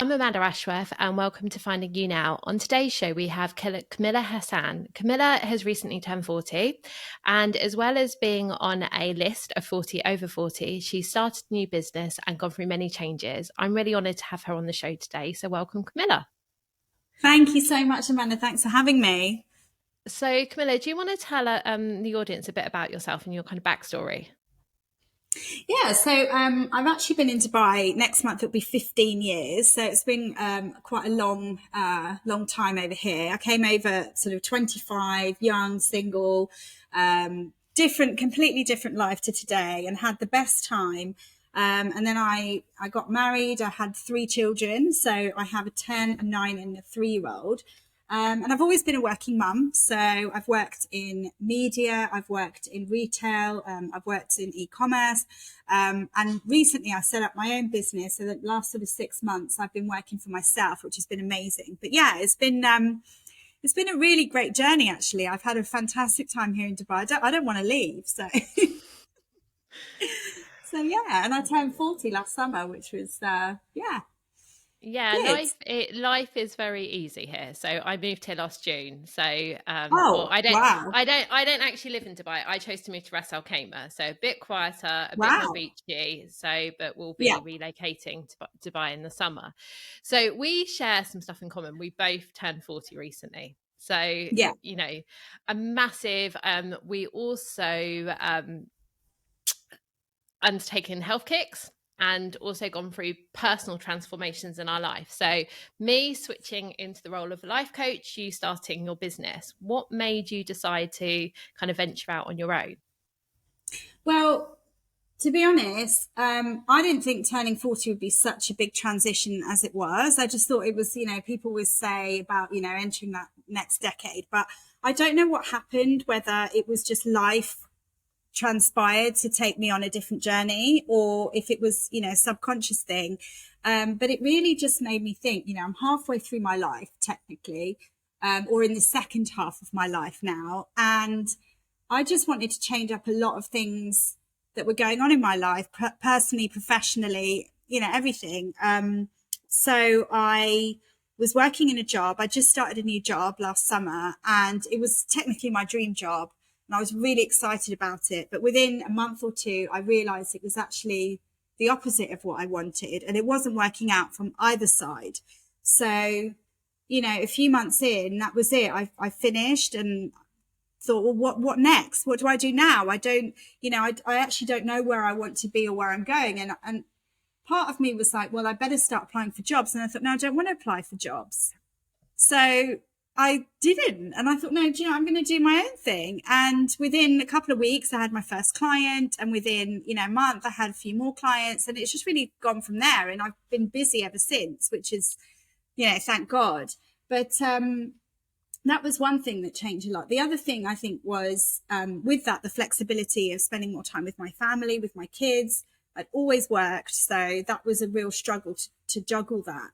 I'm Amanda Ashworth and welcome to Finding You Now. On today's show, we have Camilla Hassan. Camilla has recently turned 40, and as well as being on a list of 40 over 40, she started a new business and gone through many changes. I'm really honoured to have her on the show today, so welcome, Camilla. Thank you so much, Amanda. Thanks for having me. So, Camilla, do you want to tell the audience a bit about yourself and your kind of backstory? Yeah, so I've actually been in Dubai. Next month it'll be 15 years, so it's been quite a long time over here. I came over sort of 25, young, single, completely different life to today, and had the best time. And then I got married. I had 3 children, so I have a 10, a 9, and a 3-year-old. And I've always been a working mum. So I've worked in media, I've worked in retail, I've worked in e-commerce. And recently I set up my own business. So the last sort of 6 months I've been working for myself, which has been amazing. But yeah, it's been a really great journey, actually. I've had a fantastic time here in Dubai. I don't want to leave. So, so yeah. And I turned 40 last summer, which was, Yeah, good. life is very easy here. So I moved here last June. So well, Oh, wow. I don't actually live in Dubai. I chose to move to Ras Al Khaimah, so a bit quieter, a bit more Wow. beachy. So, but we'll Yeah. be relocating to Dubai in the summer. So we share some stuff in common. We both turned 40 recently. So Yeah. a massive. We also undertaken health kicks and also gone through personal transformations in our life. So me switching into the role of a life coach, you starting your business. What made you decide to kind of venture out on your own? Well, to be honest, I didn't think turning 40 would be such a big transition as it was. I just thought it was, people would say about, entering that next decade. But I don't know what happened, whether it was just life transpired to take me on a different journey or if it was, subconscious thing. But it really just made me think, I'm halfway through my life, technically, or in the second half of my life now. And I just wanted to change up a lot of things that were going on in my life, personally, professionally, everything. So I was working in a job. I just started a new job last summer, and it was technically my dream job. And I was really excited about it. But within a month or two, I realized it was actually the opposite of what I wanted. And it wasn't working out from either side. So, a few months in, that was it. I finished and thought, well, what next? What do I do now? I don't, I actually don't know where I want to be or where I'm going. And part of me was like, well, I better start applying for jobs. And I thought, no, I don't want to apply for jobs. So I didn't. And I thought, no, I'm going to do my own thing. And within a couple of weeks, I had my first client. And within, a month, I had a few more clients. And it's just really gone from there. And I've been busy ever since, which is, thank God. But that was one thing that changed a lot. The other thing I think was with that, the flexibility of spending more time with my family, with my kids. I'd always worked. So that was a real struggle to juggle that.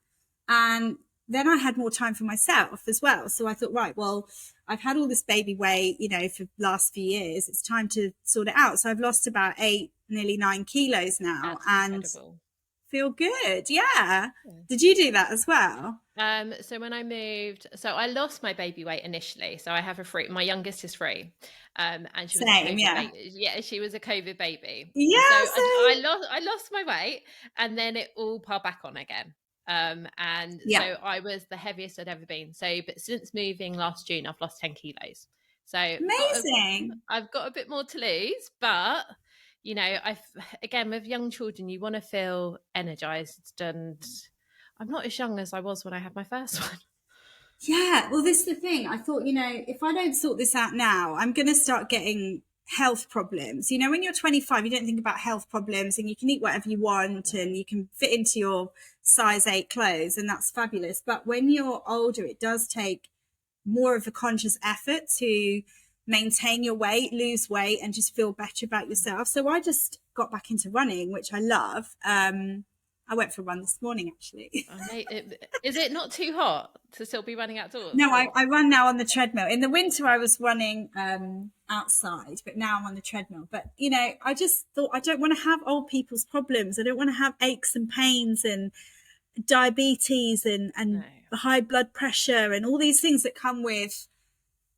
And then I had more time for myself as well. So I thought, right, well, I've had all this baby weight, for the last few years. It's time to sort it out. So I've lost about 8, nearly 9 kilos now That's and incredible. feel good. Yeah. Yeah. Did you do that as well? So when I moved, so I lost my baby weight initially. So I have my youngest is 3, and she was a Same. COVID Yeah. baby. Yeah, she was a COVID baby. So Yeah. I Same. lost my weight, and then it all piled back on again. And so Yeah. I was the heaviest I'd ever been. So, but since moving last June, I've lost 10 kilos. So Amazing. I've got a bit more to lose, but I've again with young children, you want to feel energized, and I'm not as young as I was when I had my first one. Yeah, well, this is the thing. I thought, if I don't sort this out now, I'm going to start getting health problems. When you're 25, you don't think about health problems and you can eat whatever you want and you can fit into your size 8 clothes, and that's fabulous. But when you're older, it does take more of a conscious effort to maintain your weight, lose weight, and just feel better about yourself. So I just got back into running, which I love. I went for a run this morning, actually. Is it not too hot to still be running outdoors? No, Or I run now on the treadmill. In the winter, I was running outside, but now I'm on the treadmill. But, I just thought I don't want to have old people's problems. I don't want to have aches and pains. And diabetes No. and high blood pressure and all these things that come with,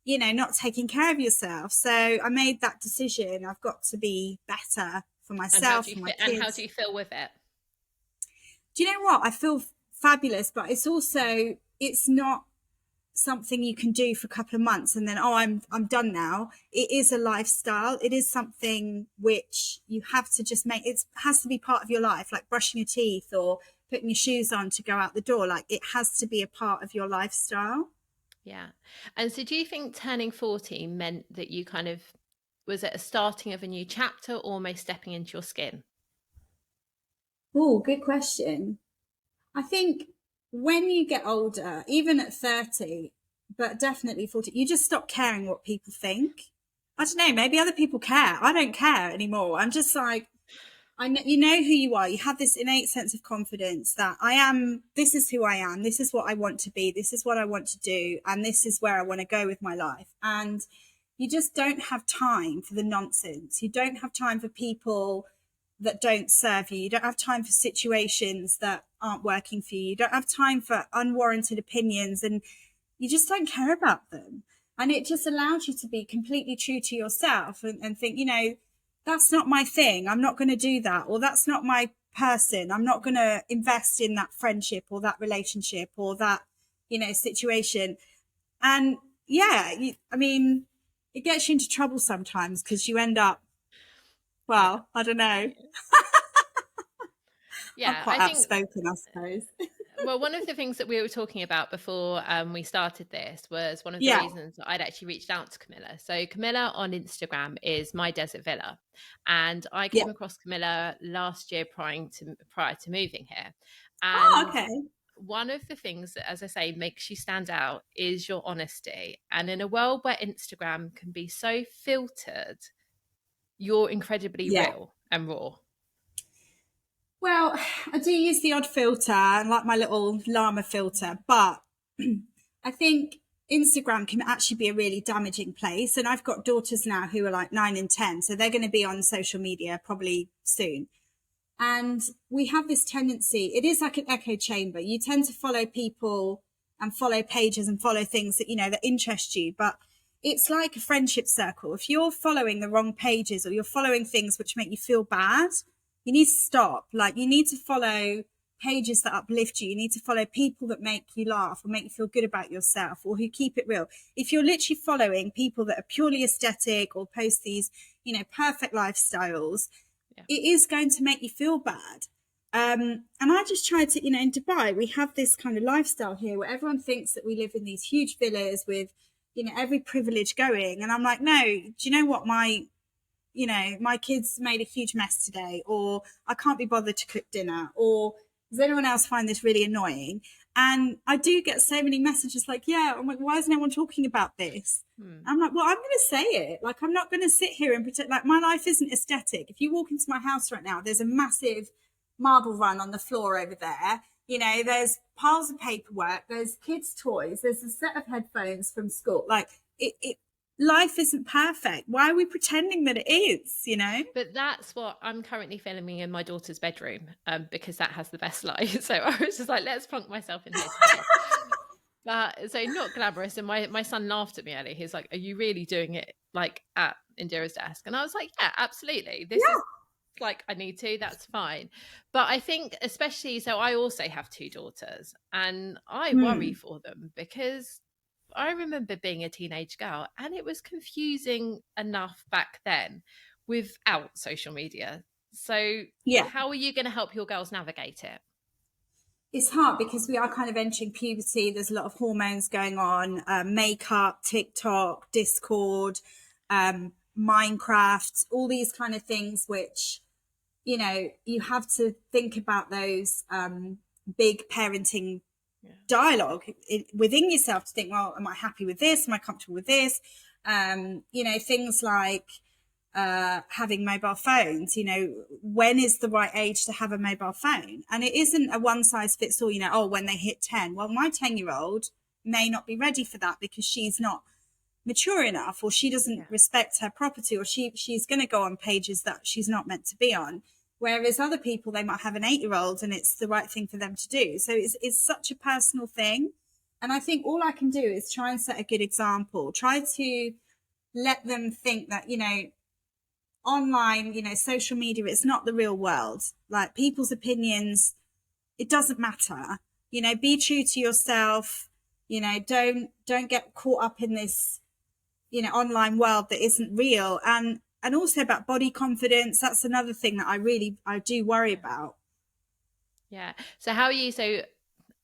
you know, not taking care of yourself. So I made that decision. I've got to be better for And how myself, do you for my feel? And how kids. do you feel with it? Do you know what? I feel fabulous, but it's also, it's not something you can do for a couple of months and then, oh, I'm done now. It is a lifestyle. It is something which you have to just make, it has to be part of your life, like brushing your teeth or putting your shoes on to go out the door. Like, it has to be a part of your lifestyle. Yeah. And so do you think turning 40 meant that you kind of, was it a starting of a new chapter, almost stepping into your skin? Oh, good question. I think when you get older, even at 30, but definitely 40, you just stop caring what people think. I don't know, maybe other people care. I don't care anymore. I'm just like, I know, you know who you are. You have this innate sense of confidence that I am, this is who I am. This is what I want to be. This is what I want to do. And this is where I want to go with my life. And you just don't have time for the nonsense. You don't have time for people that don't serve you. You don't have time for situations that aren't working for you. You don't have time for unwarranted opinions, and you just don't care about them. And it just allows you to be completely true to yourself and think, you know, that's not my thing. I'm not going to do that. Or that's not my person. I'm not going to invest in that friendship or that relationship or that, you know, situation. And yeah, I mean, it gets you into trouble sometimes because you end up, Yeah. well, I don't know. I'm Yeah. quite I think, outspoken, I suppose. well, one of the things that we were talking about before we started this was one of the Yeah, reasons that I'd actually reached out to Camilla. So Camilla on Instagram is My Desert Villa, and I yeah. came across Camilla last year prior to moving here. Oh, And okay. one of the things that, as I say, makes you stand out is your honesty. And in a world where Instagram can be so filtered, you're incredibly Yeah. real and raw. Well, I do use the odd filter, like my little llama filter, but I think Instagram can actually be a really damaging place. And I've got daughters now who are like 9 and 10, so they're going to be on social media probably soon. And we have this tendency, it is like an echo chamber. You tend to follow people and follow pages and follow things that, you know, that interest you. But it's like a friendship circle. If you're following the wrong pages or you're following things which make you feel bad, you need to stop. Like, you need to follow pages that uplift you. You need to follow people that make you laugh or make you feel good about yourself or who keep it real. If you're literally following people that are purely aesthetic or post these, you know, perfect lifestyles, Yeah. it is going to make you feel bad. And I just try to, you know, in Dubai, we have this kind of lifestyle here where everyone thinks that we live in these huge villas with, you know, every privilege going. And I'm like, no, do you know what? My kids made a huge mess today, or I can't be bothered to cook dinner, or does anyone else find this really annoying? And I do get so many messages like, yeah, I'm like, why is no one talking about this? Hmm. I'm like, well, I'm going to say it. Like, I'm not going to sit here and pretend like my life isn't aesthetic. If you walk into my house right now, there's a massive marble run on the floor over there. You know, there's piles of paperwork, there's kids' toys, there's a set of headphones from school. Like, life isn't perfect. Why are we pretending that it is, you know? But that's what I'm currently filming in my daughter's bedroom, because that has the best light. So I was just like, let's plonk myself in here today. But so not glamorous. And my son laughed at me earlier. He's like, "Are you really doing it like at Indira's desk?" And I was like, "Yeah, absolutely. This is Yeah. like I need to. That's fine." But I think, especially, so I also have two daughters, and I worry Hmm. for them because I remember being a teenage girl, and it was confusing enough back then without social media. So Yeah. how are you going to help your girls navigate it? It's hard because we are kind of entering puberty. There's a lot of hormones going on, makeup, TikTok, Discord, Minecraft, all these kind of things, which, you know, you have to think about those big parenting Yeah. dialogue within yourself to think, well, am I happy with this? Am I comfortable with this? You know, things like having mobile phones, you know, when is the right age to have a mobile phone? And it isn't a one size fits all, you know, oh, when they hit 10. Well, my 10-year-old may not be ready for that because she's not mature enough, or she doesn't Yeah. respect her property, or she's going to go on pages that she's not meant to be on. Whereas other people, they might have an 8-year-old and it's the right thing for them to do. So it's such a personal thing. And I think all I can do is try and set a good example, try to let them think that, online, social media, it's not the real world. Like, people's opinions, it doesn't matter. Be true to yourself. Don't get caught up in this, online world that isn't real. And also about body confidence. That's another thing that I do worry about. Yeah. So how are you? So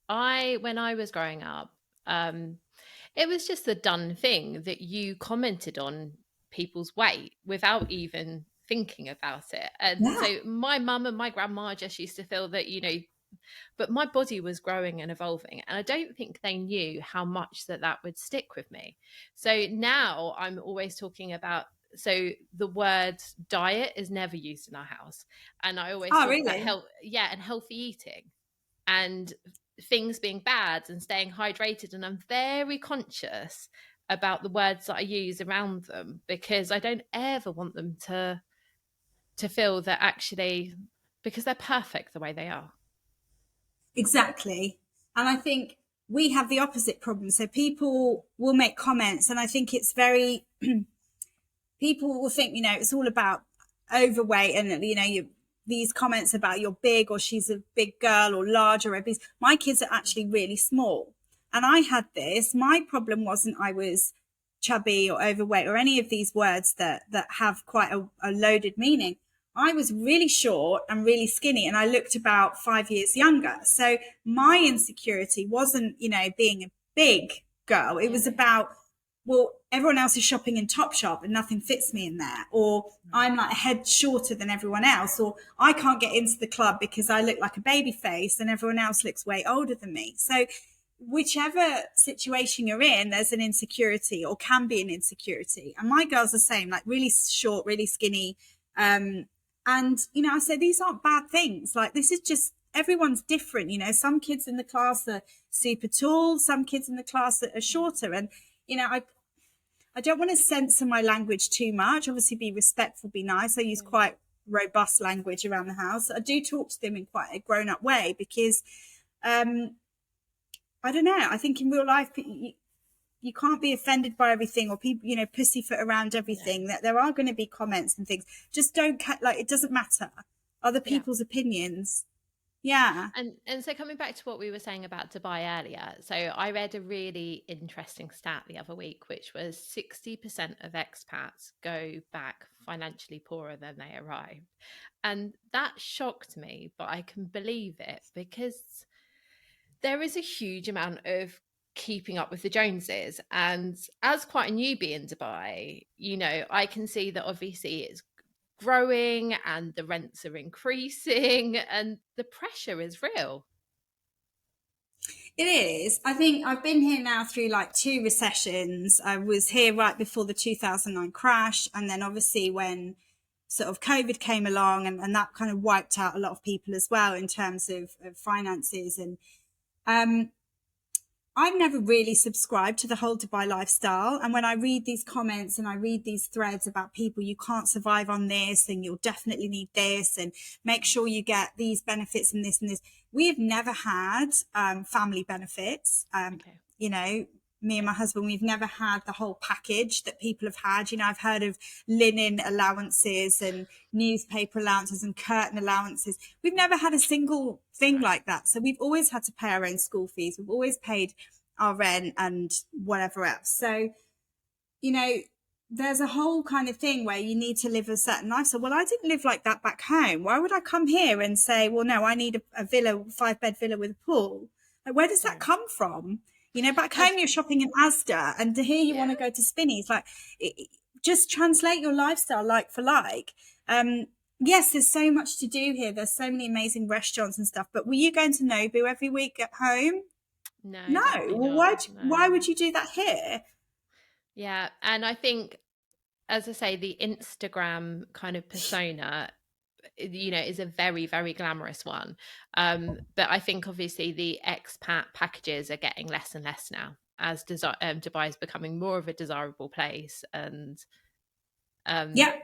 when I was growing up, it was just the done thing that you commented on people's weight without even thinking about it. And Yeah, so my mum and my grandma just used to feel that, but my body was growing and evolving. And I don't think they knew how much that would stick with me. So now I'm always talking about, so the word diet is never used in our house. And I always oh talk about really? health, yeah, and healthy eating and things being bad and staying hydrated. And I'm very conscious about the words that I use around them, because I don't ever want them to feel that actually, because they're perfect the way they are. Exactly. And I think we have the opposite problem. So people will make comments, and I think it's very, people will think, it's all about overweight, and, these comments about you're big, or she's a big girl, or large, or obese. My kids are actually really small. And I had this. My problem wasn't I was chubby or overweight or any of these words that have quite a loaded meaning. I was really short and really skinny, and I looked about 5 years younger. So my insecurity wasn't, being a big girl. It Yeah. was about, well, everyone else is shopping in Topshop and nothing fits me in there, or I'm like a head shorter than everyone else, or I can't get into the club because I look like a baby face and everyone else looks way older than me. So whichever situation you're in, there's an insecurity, or can be an insecurity. And my girls are the same, like really short, really skinny. And, I say these aren't bad things. Like, this is just, everyone's different. Some kids in the class are super tall, some kids in the class are shorter. And, I don't want to censor my language too much. Obviously, be respectful, be nice. I use quite robust language around the house. I do talk to them in quite a grown up way, because I don't know. I think in real life, you can't be offended by everything, or people, pussyfoot around everything. That there are going to be comments and things. Just don't like, it doesn't matter. Other Yeah. people's opinions. Yeah. And so coming back to what we were saying about Dubai earlier, so I read a really interesting stat the other week, which was 60% of expats go back financially poorer than they arrived. And that shocked me, but I can believe it, because there is a huge amount of keeping up with the Joneses. And as quite a newbie in Dubai, I can see that obviously it's growing and the rents are increasing and the pressure is real. It is. I think I've been here now through like 2 recessions. I was here right before the 2009 crash. And then obviously when sort of COVID came along, and that kind of wiped out a lot of people as well in terms of finances. And um, I've never really subscribed to the whole Dubai lifestyle. And when I read these comments and I read these threads about people, you can't survive on this and you'll definitely need this, and make sure you get these benefits and this and this. We have never had family benefits. Okay. Me and my husband, we've never had the whole package that people have had. I've heard of linen allowances and newspaper allowances and curtain allowances. We've never had a single thing like that. So we've always had to pay our own school fees. We've always paid our rent and whatever else. So, there's a whole kind of thing where you need to live a certain lifestyle. Well, I didn't live like that back home. Why would I come here and say, well, no, I need a villa, 5-bed villa with a pool? Like, where does that come from? Back home you're shopping in Asda, and here you want to go to Spinneys. Like, just translate your lifestyle like for like. Yes, there's so much to do here. There's so many amazing restaurants and stuff. But were you going to Nobu every week at home? No, No. definitely Well, not. why No. would you do that here? Yeah. And I think, as I say, the Instagram kind of persona, is a very, very glamorous one. But I think obviously the expat packages are getting less and less now, as Dubai is becoming more of a desirable place. And Yeah.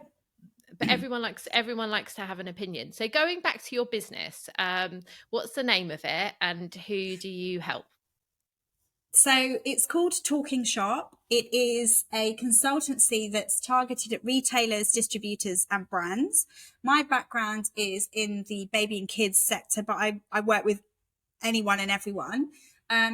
but everyone likes to have an opinion. So going back to your business, what's the name of it and who do you help? So it's called Talking Shop. It is a consultancy that's targeted at retailers, distributors, and brands. My background is in the baby and kids sector, but I work with anyone and everyone.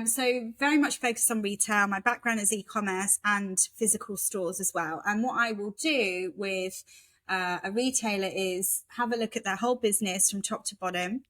So very much focused on retail. My background is e-commerce and physical stores as well. And what I will do with a retailer is have a look at their whole business from top to bottom,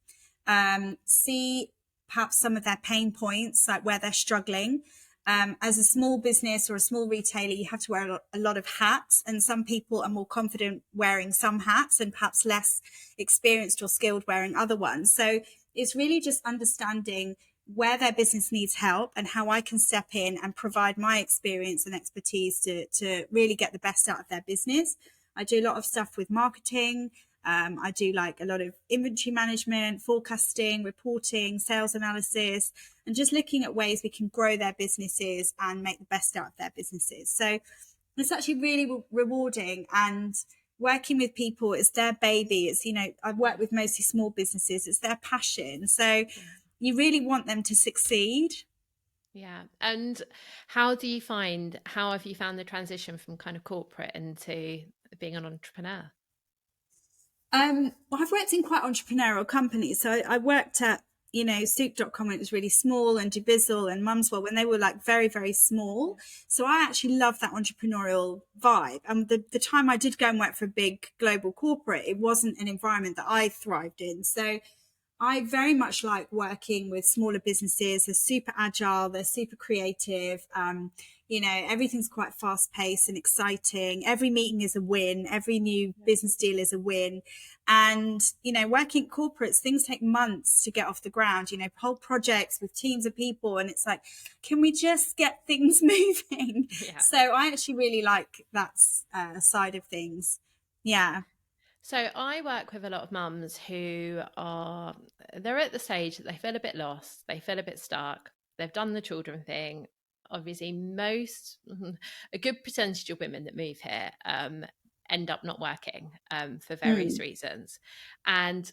see perhaps some of their pain points, like where they're struggling. As a small business or a small retailer, you have to wear a lot of hats, and some people are more confident wearing some hats and perhaps less experienced or skilled wearing other ones. So it's really just understanding where their business needs help and how I can step in and provide my experience and expertise to really get the best out of their business. I do a lot of stuff with marketing. I do like a lot of inventory management, forecasting, reporting, sales analysis, and just looking at ways we can grow their businesses and make the best out of their businesses. So it's actually really rewarding, and working with people, it's their baby. It's, I've worked with mostly small businesses. It's their passion. So you really want them to succeed. Yeah. And how have you found the transition from kind of corporate into being an entrepreneur? Well, I've worked in quite entrepreneurial companies. So I worked at, Stoop.com when it was really small, and Dubizzle and Mum's World when they were like very, very small. So I actually love that entrepreneurial vibe. And the time I did go and work for a big global corporate, it wasn't an environment that I thrived in. So I very much like working with smaller businesses. They're super agile. They're super creative. Everything's quite fast paced and exciting. Every meeting is a win. Every new business deal is a win. And, working corporates, things take months to get off the ground, whole projects with teams of people. And it's like, can we just get things moving? Yeah. So I actually really like that side of things. Yeah. So I work with a lot of mums they're at the stage that they feel a bit lost, they feel a bit stuck, they've done the children thing. Obviously, a good percentage of women that move here end up not working for various reasons. And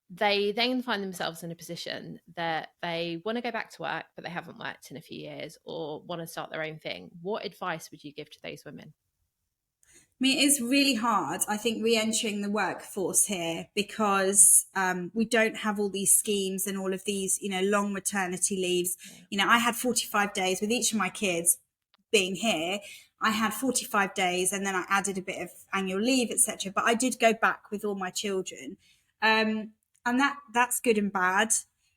they then find themselves in a position that they want to go back to work, but they haven't worked in a few years or want to start their own thing. What advice would you give to those women? I mean, it's really hard, I think, re-entering the workforce here because we don't have all these schemes and all of these, long maternity leaves. Yeah. I had 45 days with each of my kids being here. I had 45 days and then I added a bit of annual leave, etc. But I did go back with all my children. And that's good and bad.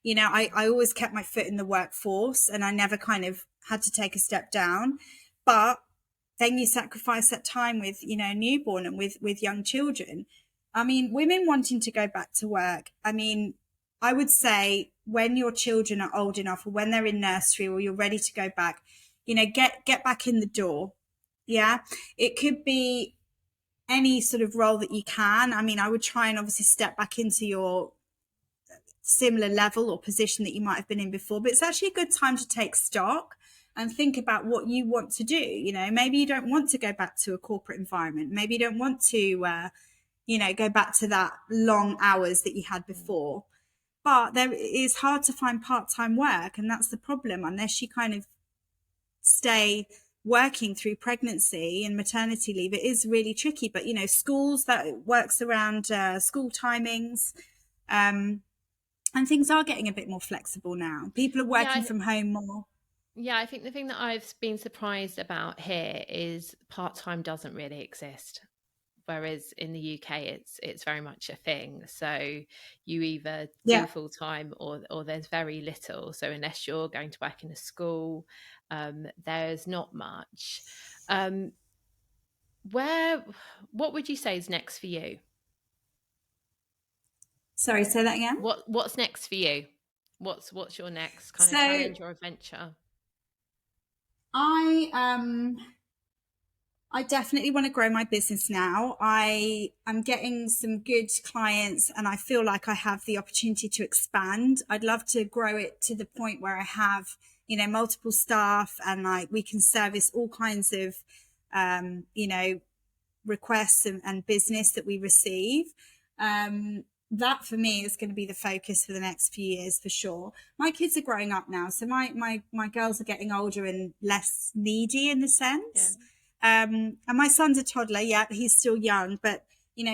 I always kept my foot in the workforce and I never kind of had to take a step down. But then you sacrifice that time with, a newborn and with young children. I mean, women wanting to go back to work. I mean, I would say when your children are old enough or when they're in nursery or you're ready to go back, get back in the door. Yeah. It could be any sort of role that you can. I mean, I would try and obviously step back into your similar level or position that you might have been in before, but it's actually a good time to take stock and think about what you want to do. Maybe you don't want to go back to a corporate environment. Maybe you don't want to, go back to that long hours that you had before. But it is hard to find part-time work. And that's the problem, unless you kind of stay working through pregnancy and maternity leave. It is really tricky. But, schools, that works around school timings. And things are getting a bit more flexible now. People are working from home more. Yeah, I think the thing that I've been surprised about here is part-time doesn't really exist. Whereas in the UK, it's very much a thing. So you either do full-time or there's very little. So unless you're going to work in a school, there's not much. What would you say is next for you? Sorry, say that again. What's next for you? What's your next kind of challenge or adventure? I definitely want to grow my business now. I am getting some good clients and I feel like I have the opportunity to expand. I'd love to grow it to the point where I have, multiple staff and like we can service all kinds of, requests and business that we receive. That for me is going to be the focus for the next few years for sure. My kids are growing up now, so my girls are getting older and less needy in the Yeah. sense. And my son's a toddler, yeah, he's still young, but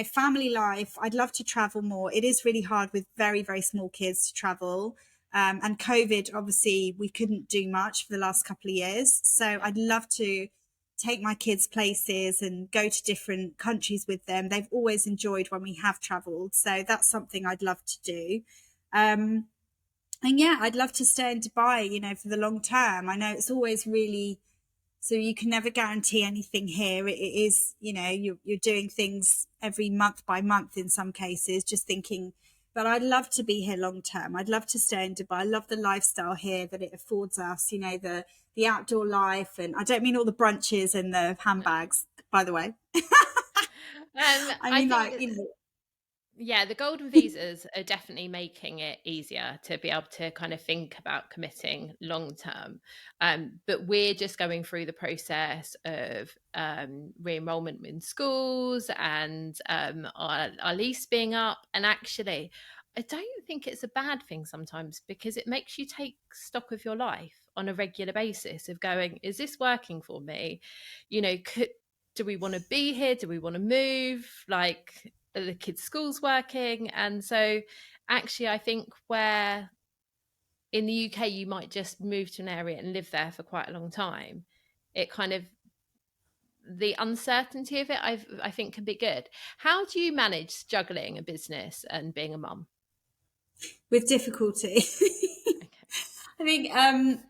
family life, I'd love to travel more. It is really hard with very, very small kids to travel. And COVID, obviously, we couldn't do much for the last couple of years. So Yeah. I'd love to take my kids places and go to different countries with them. They've always enjoyed when we have traveled. So that's something I'd love to do. And yeah, I'd love to stay in Dubai, for the long term. I know it's always really, so you can never guarantee anything here. It is, you're doing things every month by month in some cases, just thinking, but I'd love to be here long term. I'd love to stay in Dubai. I love the lifestyle here that it affords us, the outdoor life. And I don't mean all the brunches and the No. handbags, by the way. I I mean, think like, yeah, the golden visas are definitely making it easier to be able to kind of think about committing long term. But we're just going through the process of re-enrollment in schools and our lease being up. And actually, I don't think it's a bad thing sometimes because it makes you take stock of your life on a regular basis of going, is this working for me? Do we want to be here? Do we want to move? Like, are the kids' schools working? And so, actually, I think where in the UK you might just move to an area and live there for quite a long time, it kind of the uncertainty of it, I think, can be good. How do you manage juggling a business and being a mum? with difficulty. Okay. I think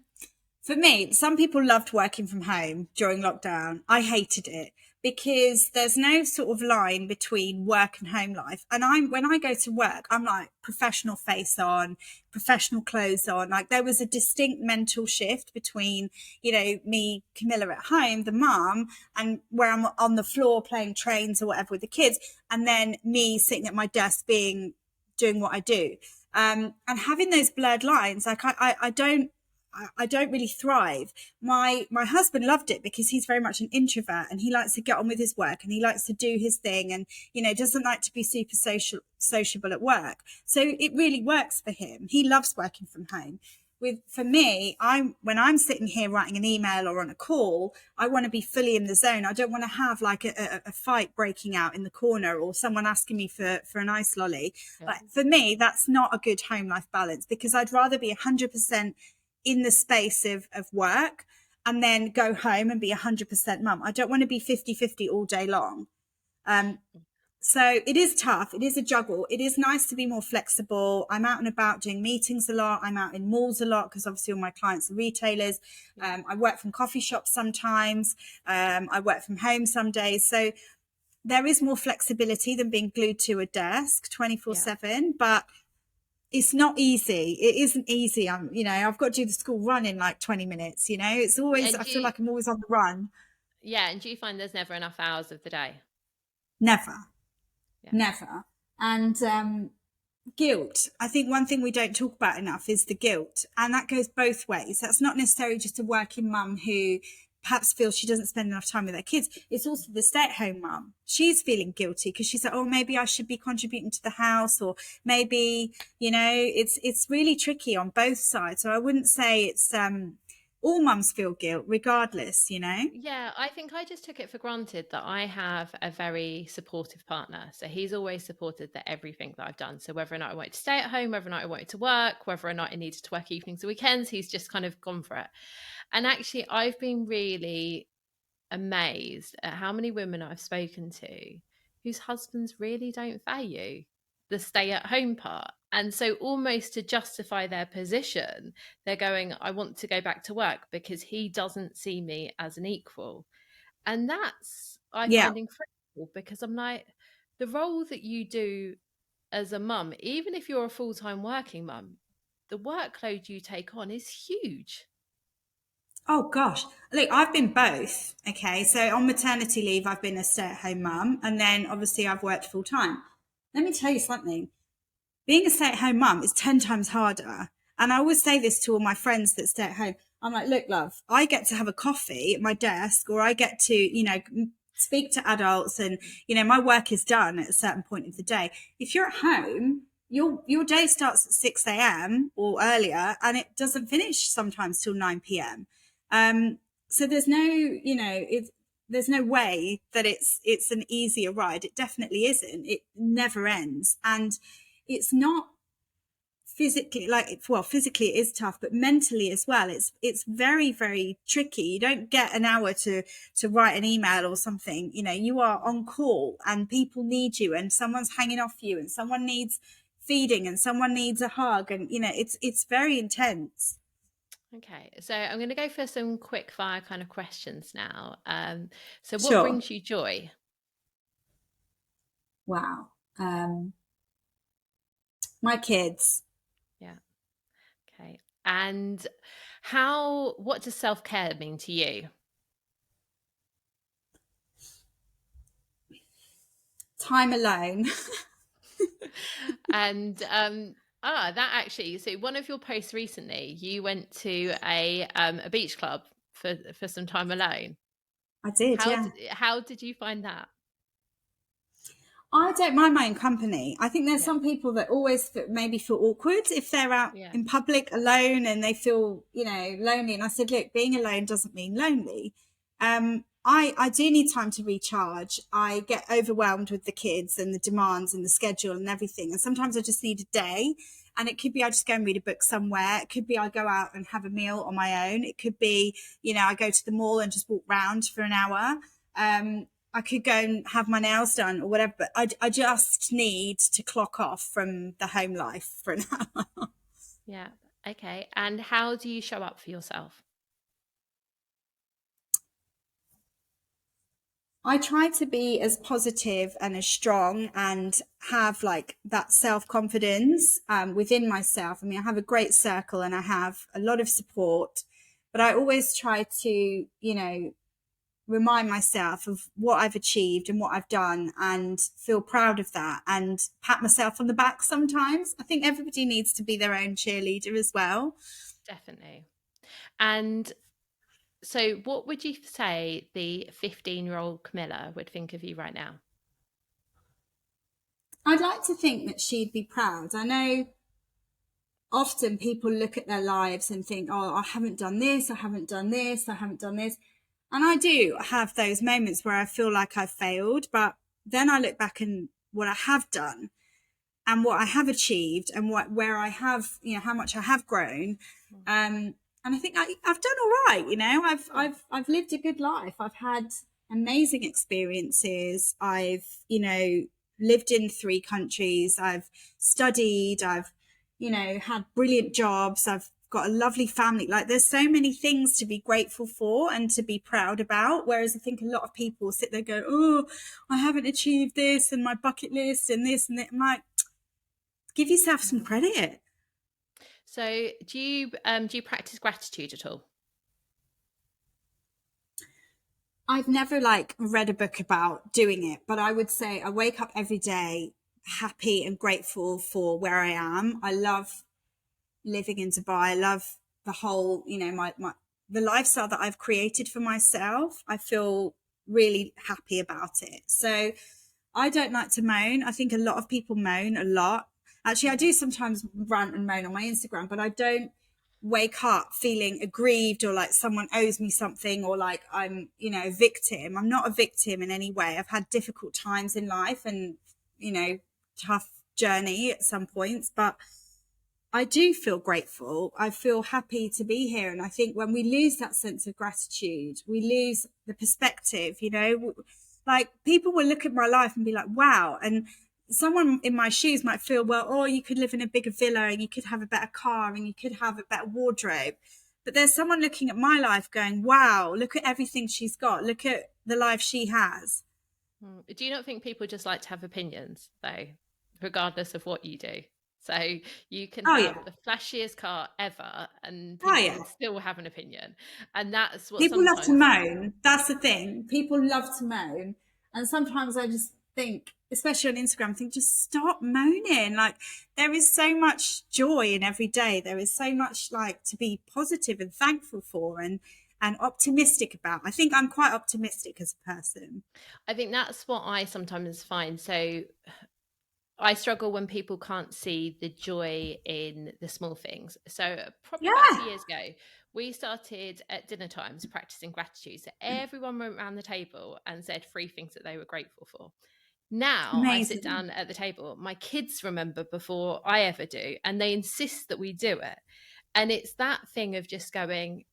for me, some people loved working from home during lockdown. I hated it because there's no sort of line between work and home life. And when I go to work, I'm like professional face on, professional clothes on. Like there was a distinct mental shift between, me, Camilla at home, the mum, and where I'm on the floor playing trains or whatever with the kids, and then me sitting at my desk doing what I do. And having those blurred lines, like I don't really thrive. My husband loved it because he's very much an introvert and he likes to get on with his work and he likes to do his thing and doesn't like to be super sociable at work. So it really works for him. He loves working from home. For me, when I'm sitting here writing an email or on a call, I want to be fully in the zone. I don't want to have like a fight breaking out in the corner or someone asking me for an ice lolly. Yeah. Like for me, that's not a good home life balance because I'd rather be 100% in the space of work and then go home and be 100% mum. I don't want to be 50-50 all day long. So it is tough. It is a juggle. It is nice to be more flexible. I'm out and about doing meetings a lot. I'm out in malls a lot because obviously all my clients are retailers. I work from coffee shops sometimes. I work from home some days. So there is more flexibility than being glued to a desk 24/7, but it's not easy. It isn't easy. I've got to do the school run in like 20 minutes. It's always, And I feel like I'm always on the run. and do you find there's never enough hours of the day? Never, Yeah. never. And guilt. I think one thing we don't talk about enough is the guilt. And that goes both ways. That's not necessarily just a working mum who perhaps feels she doesn't spend enough time with her kids. It's also the stay-at-home mum. She's feeling guilty because she's like, oh, maybe I should be contributing to the house, or maybe, it's really tricky on both sides. So I wouldn't say it's all mums feel guilt regardless. Yeah, I think I just took it for granted that I have a very supportive partner. So he's always supported that everything that I've done. So whether or not I wanted to stay at home, whether or not I wanted to work, whether or not I needed to work evenings or weekends, he's just kind of gone for it. And actually, I've been really amazed at how many women I've spoken to whose husbands really don't value the stay at home part. And so, almost to justify their position, they're going, I want to go back to work because he doesn't see me as an equal. And that's, I Yeah. find incredible because I'm like, the role that you do as a mum, even if you're a full time working mum, the workload you take on is huge. Oh gosh. Look, I've been both. Okay. So on maternity leave, I've been a stay-at-home mum, and then obviously I've worked full time. Let me tell you something. Being a stay-at-home mum is 10 times harder. And I always say this to all my friends that stay at home. I'm like, look, love, I get to have a coffee at my desk, or I get to, speak to adults, and my work is done at a certain point of the day. If you're at home, your day starts at 6 a.m. or earlier, and it doesn't finish sometimes till 9 p.m. So there's there's no way that it's an easier ride. It definitely isn't. It never ends, and it's not physically, physically it is tough, but mentally as well, it's very, very tricky. You don't get an hour to write an email or something. You are on call, and people need you, and someone's hanging off you, and someone needs feeding, and someone needs a hug, and it's very intense. Okay, so I'm going to go for some quick fire kind of questions now. So what Sure. brings you joy? Wow. My kids. Yeah. Okay. And what does self-care mean to you? Time alone. And that actually, so one of your posts recently, you went to a beach club for some time alone. I did, yeah. How did you find that? I don't mind my own company. I think there's Yeah. some people that always maybe feel awkward if they're out Yeah. in public alone and they feel, lonely. And I said, look, being alone doesn't mean lonely. I do need time to recharge. I get overwhelmed with the kids and the demands and the schedule and everything. And sometimes I just need a day. And it could be I just go and read a book somewhere. It could be I go out and have a meal on my own. It could be, I go to the mall and just walk round for an hour. I could go and have my nails done or whatever, but I just need to clock off from the home life for an hour. Yeah. Okay. And how do you show up for yourself? I try to be as positive and as strong and have like that self-confidence within myself. I mean, I have a great circle and I have a lot of support, but I always try to, remind myself of what I've achieved and what I've done and feel proud of that and pat myself on the back sometimes. I think everybody needs to be their own cheerleader as well. Definitely. And so what would you say the 15-year-old Camilla would think of you right now? I'd like to think that she'd be proud. I know often people look at their lives and think, oh, I haven't done this, I haven't done this, I haven't done this. And I do have those moments where I feel like I've failed, but then I look back and what I have done and what I have achieved and where I have, how much I have grown. And I think I've done all right. I've lived a good life. I've had amazing experiences. I've, lived in 3 countries. I've studied. I've, had brilliant jobs. I've got a lovely family. Like there's so many things to be grateful for and to be proud about. Whereas I think a lot of people sit there and go, oh, I haven't achieved this and my bucket list and this and that. I'm like, give yourself some credit. So do you practice gratitude at all? I've never read a book about doing it, but I would say I wake up every day happy and grateful for where I am. I love living in Dubai. I love the whole, the lifestyle that I've created for myself. I feel really happy about it. So I don't like to moan. I think a lot of people moan a lot. Actually, I do sometimes rant and moan on my Instagram, but I don't wake up feeling aggrieved or like someone owes me something or like I'm, a victim. I'm not a victim in any way. I've had difficult times in life and, tough journey at some points, but I do feel grateful. I feel happy to be here. And I think when we lose that sense of gratitude, we lose the perspective, like people will look at my life and be like, wow. And someone in my shoes might feel, well, oh, you could live in a bigger villa and you could have a better car and you could have a better wardrobe. But there's someone looking at my life going, wow, look at everything she's got. Look at the life she has. Do you not think people just like to have opinions though, regardless of what you do? So you can have the flashiest car ever and people will still have an opinion. And that's what people sometimes... love to moan. That's the thing. People love to moan. And sometimes I just think, especially on Instagram, I think just stop moaning. Like there is so much joy in every day. There is so much to be positive and thankful for. And and optimistic about. I think I'm quite optimistic as a person. I think that's what I sometimes find. So I struggle when people can't see the joy in the small things. So, probably about Yeah, 2 years ago, we started at dinner times practicing gratitude. So, everyone went around the table and said 3 things that they were grateful for. Now, I sit amazing. down at the table, my kids remember before I ever do, and they insist that we do it. And it's that thing of just going,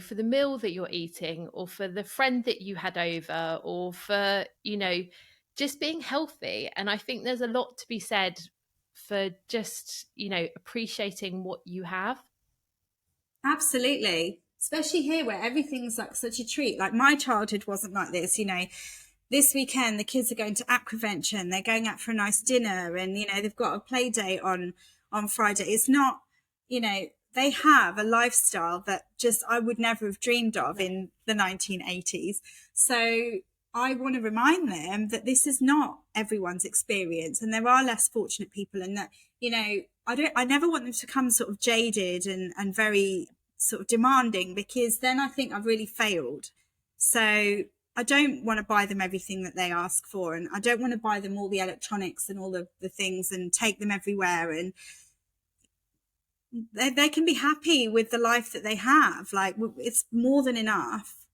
for the meal that you're eating, or for the friend that you had over, or for, just being healthy. And I think there's a lot to be said for just, appreciating what you have. Absolutely. Especially here where everything's like such a treat. Like my childhood wasn't like this, This weekend the kids are going to aquaventure and they're going out for a nice dinner and they've got a play date on Friday. It's not, they have a lifestyle that just I would never have dreamed of No. in the 1980s. So I want to remind them that this is not everyone's experience and there are less fortunate people and that, I never want them to come sort of jaded and very sort of demanding because then I think I've really failed. So I don't want to buy them everything that they ask for. And I don't want to buy them all the electronics and all the things and take them everywhere. And they can be happy with the life that they have. Like it's more than enough.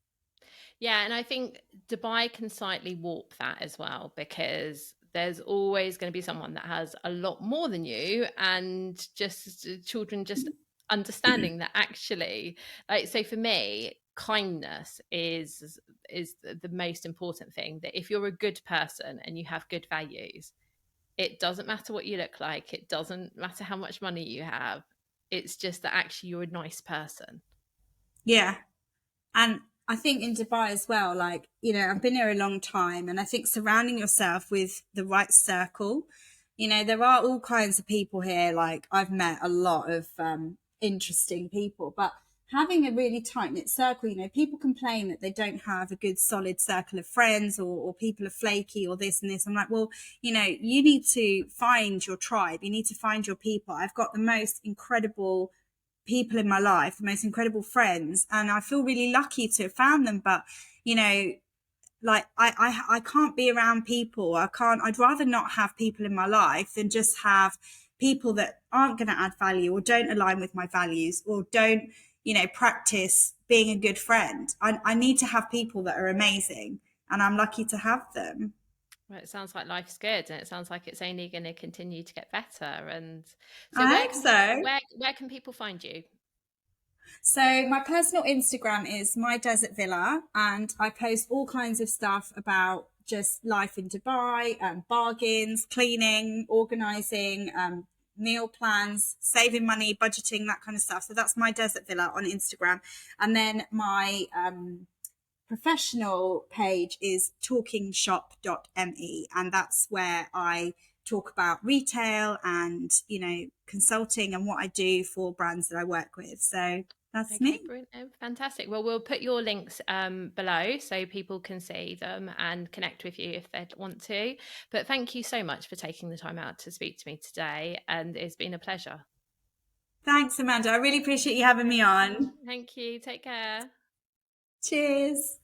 Yeah, and I think Dubai can slightly warp that as well because there's always going to be someone that has a lot more than you, and just children just understanding that actually, like, so for me, kindness is the most important thing. That if you're a good person and you have good values, it doesn't matter what you look like, it doesn't matter how much money you have. It's just that actually you're a nice person. Yeah. And I think in Dubai as well, like, I've been here a long time and I think surrounding yourself with the right circle, there are all kinds of people here. Like I've met a lot of interesting people, but having a really tight knit circle, people complain that they don't have a good solid circle of friends or people are flaky or this and this. I'm like, well, you need to find your tribe. You need to find your people. I've got the most incredible people in my life, the most incredible friends, and I feel really lucky to have found them. But you know, like I can't be around people. I'd rather not have people in my life than just have people that aren't going to add value or don't align with my values or don't, practice being a good friend. I need to have people that are amazing, and I'm lucky to have them. Well, it sounds like life's good, and it sounds like it's only going to continue to get better. And so, I hope so. where can people find you? So my personal Instagram is my desert villa, and I post all kinds of stuff about just life in Dubai, bargains, cleaning, organizing, meal plans, saving money, budgeting, that kind of stuff. So that's my desert villa on Instagram, and then my professional page is talkingshop.me, and that's where I talk about retail and consulting and what I do for brands that I work with. So that's Okay, me. brilliant. Oh, fantastic. Well, we'll put your links below so people can see them and connect with you if they want to. But thank you so much for taking the time out to speak to me today, and it's been a pleasure. Thanks, Amanda. I really appreciate you having me on. Thank you. Take care. Cheers.